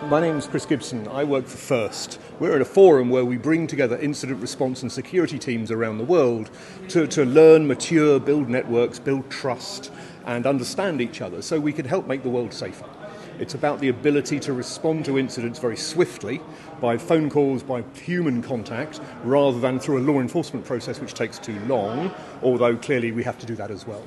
My name's Chris Gibson. I work for FIRST. We're at a forum where we bring together incident response and security teams around the world to learn, mature, build networks, build trust, and understand each other so we can help make the world safer. It's about the ability to respond to incidents very swiftly by phone calls, by human contact, rather than through a law enforcement process which takes too long, although clearly we have to do that as well.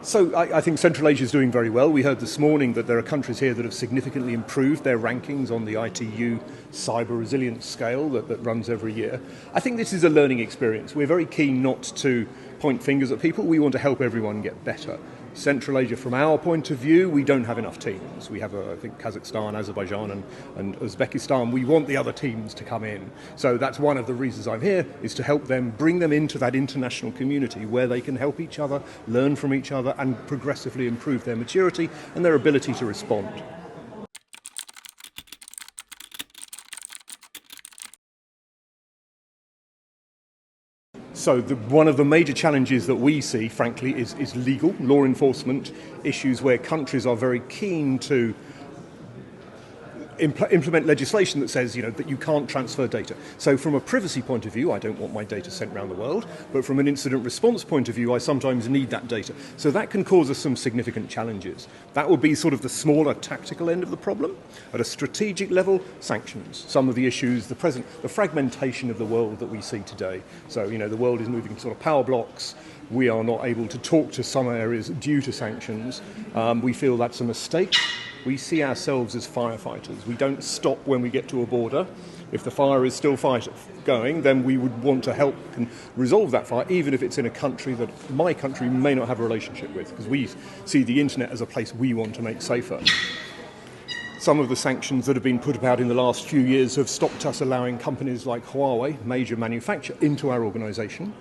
So I think Central Asia is doing very well. We heard this morning that there are countries here that have significantly improved their rankings on the ITU cyber resilience scale that runs every year. I think this is a learning experience. We're very keen not to point fingers at people. We want to help everyone get better. Central Asia, from our point of view, we don't have enough teams. We have, I think, Kazakhstan, Azerbaijan and Uzbekistan. We want the other teams to come in. So that's one of the reasons I'm here, is to help them, bring them into that international community where they can help each other, learn from each other, and progressively improve their maturity and their ability to respond. So one of the major challenges that we see, frankly, is legal, law enforcement issues where countries are very keen to implement legislation that says, that you can't transfer data. So from a privacy point of view, I don't want my data sent around the world, but from an incident response point of view, I sometimes need that data. So that can cause us some significant challenges. That would be sort of the smaller tactical end of the problem. At a strategic level, sanctions. Some of the issues, the fragmentation of the world that we see today. So, the world is moving sort of power blocks. We are not able to talk to some areas due to sanctions. We feel that's a mistake. We see ourselves as firefighters. We don't stop when we get to a border. If the fire is still going, then we would want to help and resolve that fire, even if it's in a country that my country may not have a relationship with, because we see the internet as a place we want to make safer. Some of the sanctions that have been put about in the last few years have stopped us allowing companies like Huawei, major manufacturer, into our organisation.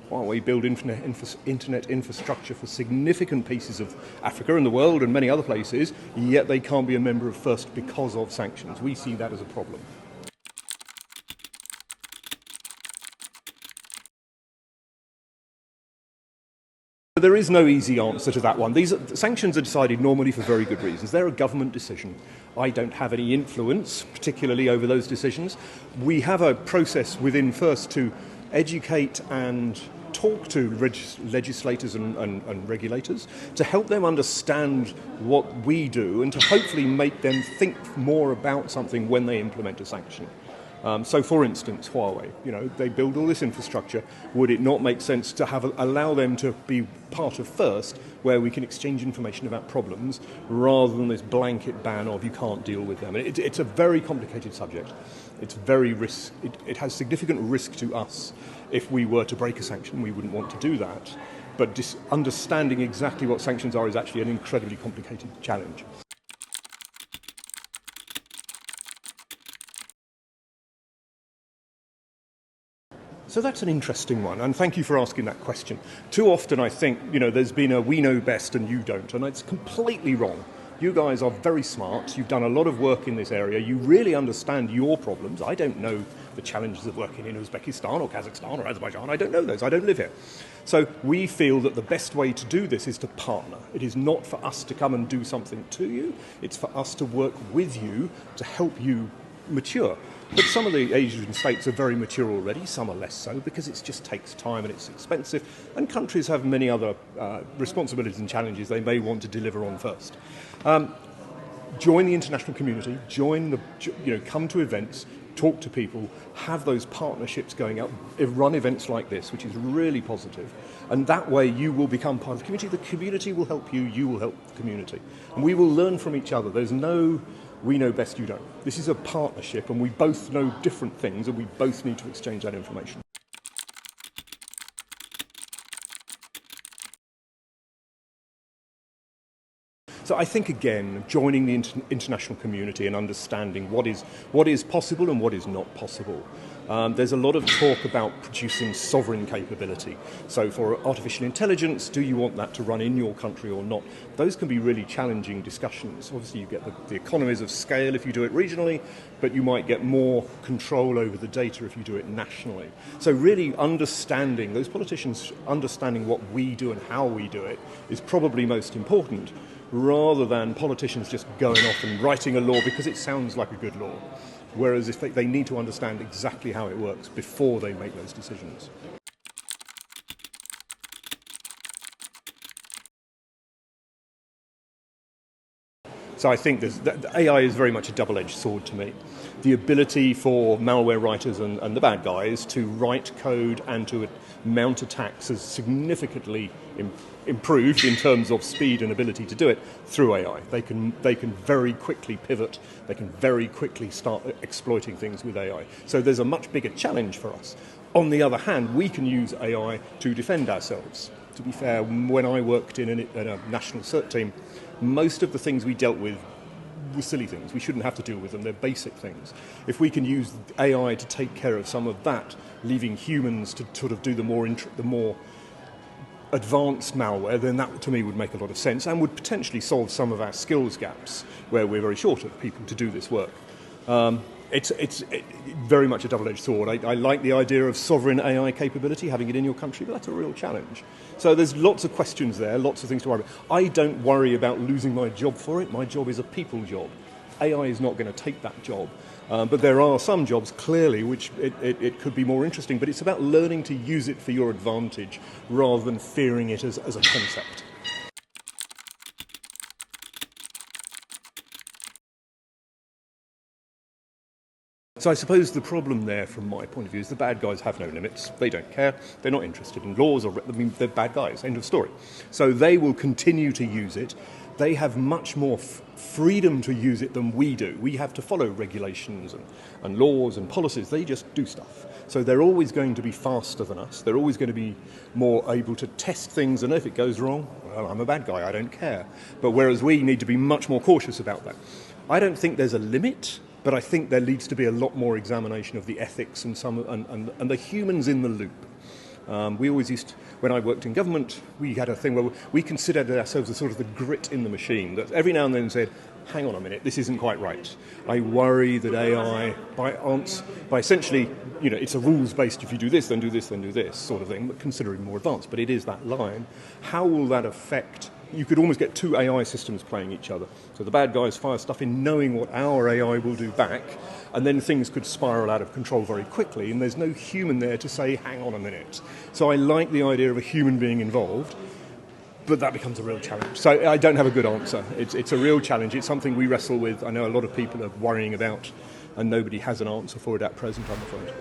Huawei build internet infrastructure for significant pieces of Africa and the world and many other places, yet they can't be a member of FIRST because of sanctions. We see that as a problem. There is no easy answer to that one. Sanctions are decided normally for very good reasons. They're a government decision. I don't have any influence, particularly over those decisions. We have a process within FIRST to educate and talk to legislators and regulators to help them understand what we do and to hopefully make them think more about something when they implement a sanction. So, for instance, Huawei, they build all this infrastructure. Would it not make sense to allow them to be part of FIRST, where we can exchange information about problems, rather than this blanket ban of you can't deal with them? It's a very complicated subject. It's very it has significant risk to us. If we were to break a sanction, we wouldn't want to do that. But just understanding exactly what sanctions are is actually an incredibly complicated challenge. So that's an interesting one, and thank you for asking that question. Too often I think, there's been a we know best and you don't, and it's completely wrong. You guys are very smart, you've done a lot of work in this area, you really understand your problems. I don't know the challenges of working in Uzbekistan or Kazakhstan or Azerbaijan, I don't know those, I don't live here. So we feel that the best way to do this is to partner. It is not for us to come and do something to you, it's for us to work with you to help you mature. But some of the Asian states are very mature already, some are less so, because it just takes time and it's expensive, and countries have many other responsibilities and challenges they may want to deliver on first. Join the international community, come to events, talk to people, have those partnerships going out, run events like this, which is really positive, and that way you will become part of the community will help you, you will help the community, and we will learn from each other. There's no we know best, you don't. This is a partnership, and we both know different things, and we both need to exchange that information. So I think, again, joining the international community and understanding what is possible and what is not possible. There's a lot of talk about producing sovereign capability. So for artificial intelligence, do you want that to run in your country or not? Those can be really challenging discussions. Obviously, you get the economies of scale if you do it regionally, but you might get more control over the data if you do it nationally. So really understanding, those politicians understanding what we do and how we do it is probably most important, rather than politicians just going off and writing a law because it sounds like a good law. Whereas if they need to understand exactly how it works before they make those decisions. So I think AI is very much a double-edged sword to me. The ability for malware writers and the bad guys to write code and to mount attacks has significantly improved in terms of speed and ability to do it through AI. They can very quickly pivot. They can very quickly start exploiting things with AI. So there's a much bigger challenge for us. On the other hand, we can use AI to defend ourselves. To be fair, when I worked in a national cert team, most of the things we dealt with were silly things. We shouldn't have to deal with them. They're basic things. If we can use AI to take care of some of that, leaving humans to sort of do the more advanced malware, then that to me would make a lot of sense and would potentially solve some of our skills gaps where we're very short of people to do this work. It's very much a double-edged sword. I like the idea of sovereign AI capability, having it in your country, but that's a real challenge. So there's lots of questions there, lots of things to worry about. I don't worry about losing my job for it. My job is a people job. AI is not going to take that job. But there are some jobs, clearly, which it could be more interesting, but it's about learning to use it for your advantage rather than fearing it as a concept. So I suppose the problem there, from my point of view, is the bad guys have no limits. They don't care. They're not interested in laws, they're bad guys, end of story. So they will continue to use it. They have much more freedom to use it than we do. We have to follow regulations and laws and policies. They just do stuff. So they're always going to be faster than us. They're always going to be more able to test things, and if it goes wrong, well, I'm a bad guy, I don't care. But whereas we need to be much more cautious about that. I don't think there's a limit, but I think there needs to be a lot more examination of the ethics and the humans in the loop. We always used to, when I worked in government, we had a thing where we considered ourselves as sort of the grit in the machine, that every now and then said, hang on a minute, this isn't quite right. I worry that AI, by essentially, it's a rules-based, if you do this, then do this, then do this, sort of thing, but considering more advanced, but it is that line. How will that affect? You could almost get two AI systems playing each other. So the bad guys fire stuff in knowing what our AI will do back, and then things could spiral out of control very quickly, and there's no human there to say, hang on a minute. So I like the idea of a human being involved, but that becomes a real challenge. So I don't have a good answer. It's a real challenge. It's something we wrestle with. I know a lot of people are worrying about, and nobody has an answer for it at present, I'm afraid.